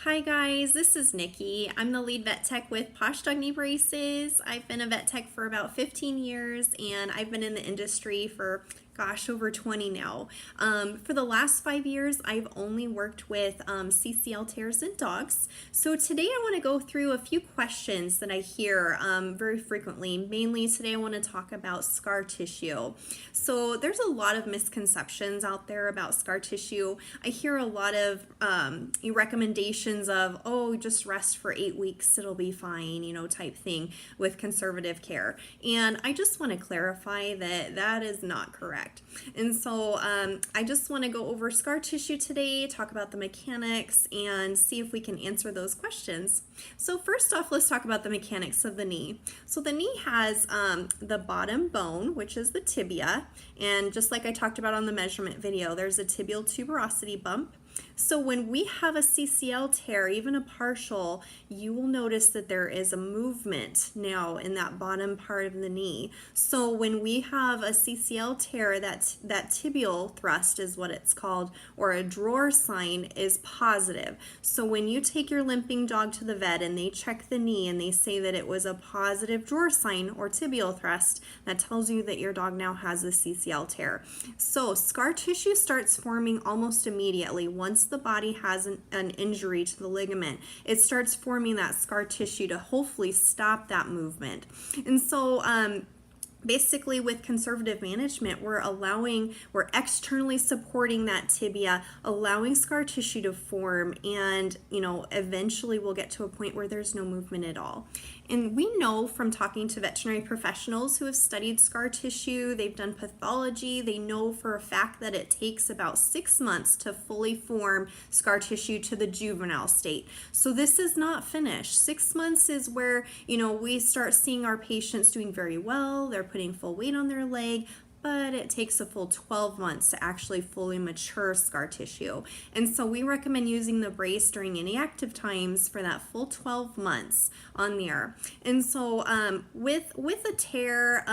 Hi guys, this is Nikki. I'm the lead vet tech with Posh Dog Knee Braces. I've been a vet tech for about 15 years and I've been in the industry for over 20 now. For the last 5 years, I've only worked with CCL Tears in dogs. So today I want to go through a few questions that I hear very frequently. Mainly today I want to talk about scar tissue. So there's a lot of misconceptions out there about scar tissue. I hear a lot of recommendations of, oh, just rest for 8 weeks, it'll be fine, type thing with conservative care. And I just want to clarify that that is not correct. And so I just want to go over scar tissue today, talk about the mechanics, and see if we can answer those questions. So first off, let's talk about the mechanics of the knee. So the knee has the bottom bone, which is the tibia, and just like I talked about on the measurement video, there's a tibial tuberosity bump. So when we have a CCL tear, even a partial, you will notice that there is a movement now in that bottom part of the knee. So when we have a CCL tear, that tibial thrust is what it's called, or a drawer sign is positive. So when you take your limping dog to the vet and they check the knee and they say that it was a positive drawer sign or tibial thrust, that tells you that your dog now has a CCL tear. So scar tissue starts forming almost immediately. Once the body has an injury to the ligament, it starts forming that scar tissue to hopefully stop that movement. And so basically with conservative management, we're externally supporting that tibia, allowing scar tissue to form, and eventually we'll get to a point where there's no movement at all. And we know from talking to veterinary professionals who have studied scar tissue, they've done pathology, they know for a fact that it takes about 6 months to fully form scar tissue to the juvenile state. So this is not finished. 6 months is where, we start seeing our patients doing very well, they're putting full weight on their leg, but it takes a full 12 months to actually fully mature scar tissue. And so we recommend using the brace during any active times for that full 12 months on there. And so with a tear,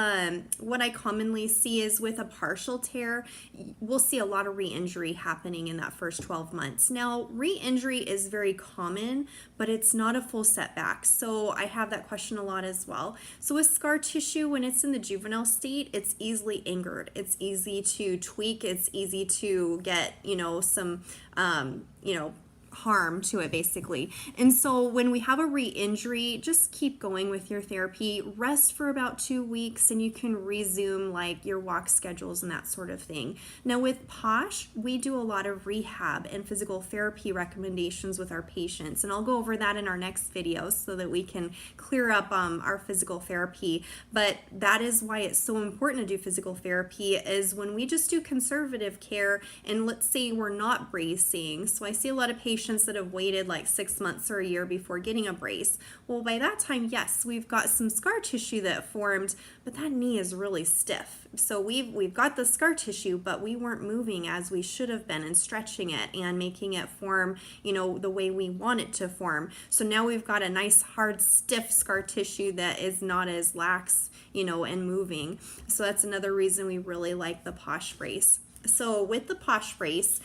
what I commonly see is with a partial tear, we'll see a lot of re-injury happening in that first 12 months. Now, re-injury is very common, but it's not a full setback. So I have that question a lot as well. So with scar tissue, when it's in the juvenile state, it's easily angered. It's easy to tweak. It's easy to get, some, harm to it basically. And so when we have a re-injury, just keep going with your therapy, rest for about 2 weeks, and you can resume like your walk schedules and that sort of thing. Now with Posh, we do a lot of rehab and physical therapy recommendations with our patients, and I'll go over that in our next video so that we can clear up our physical therapy. But that is why it's so important to do physical therapy, is when we just do conservative care and let's say we're not bracing. So I see a lot of patients that have waited like 6 months or a year before getting a brace. Well, by that time, yes, we've got some scar tissue that formed, but that knee is really stiff. So we've got the scar tissue, but we weren't moving as we should have been and stretching it and making it form, the way we want it to form. So now we've got a nice hard stiff scar tissue that is not as lax, and moving. So that's another reason we really like the Posh Brace. So with the Posh Brace,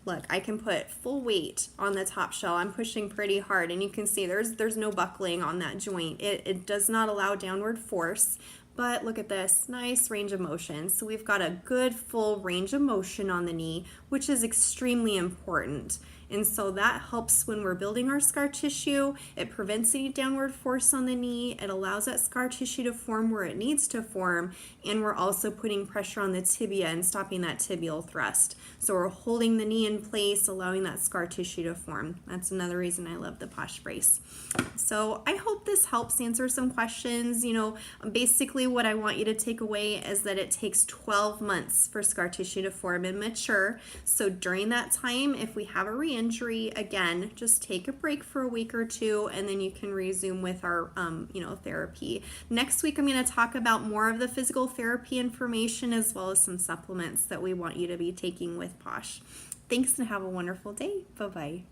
look, I can put full weight on the top shell. I'm pushing pretty hard, and you can see there's no buckling on that joint. It does not allow downward force, but look at this, nice range of motion. So we've got a good full range of motion on the knee, which is extremely important. And so that helps when we're building our scar tissue. It prevents any downward force on the knee. It allows that scar tissue to form where it needs to form. And we're also putting pressure on the tibia and stopping that tibial thrust. So we're holding the knee in place, allowing that scar tissue to form. That's another reason I love the Posh Brace. So I hope this helps answer some questions. Basically what I want you to take away is that it takes 12 months for scar tissue to form and mature. So during that time, if we have a re-injury, again, just take a break for a week or two, and then you can resume with our, therapy. Next week, I'm going to talk about more of the physical therapy information as well as some supplements that we want you to be taking with Posh. Thanks and have a wonderful day. Bye-bye.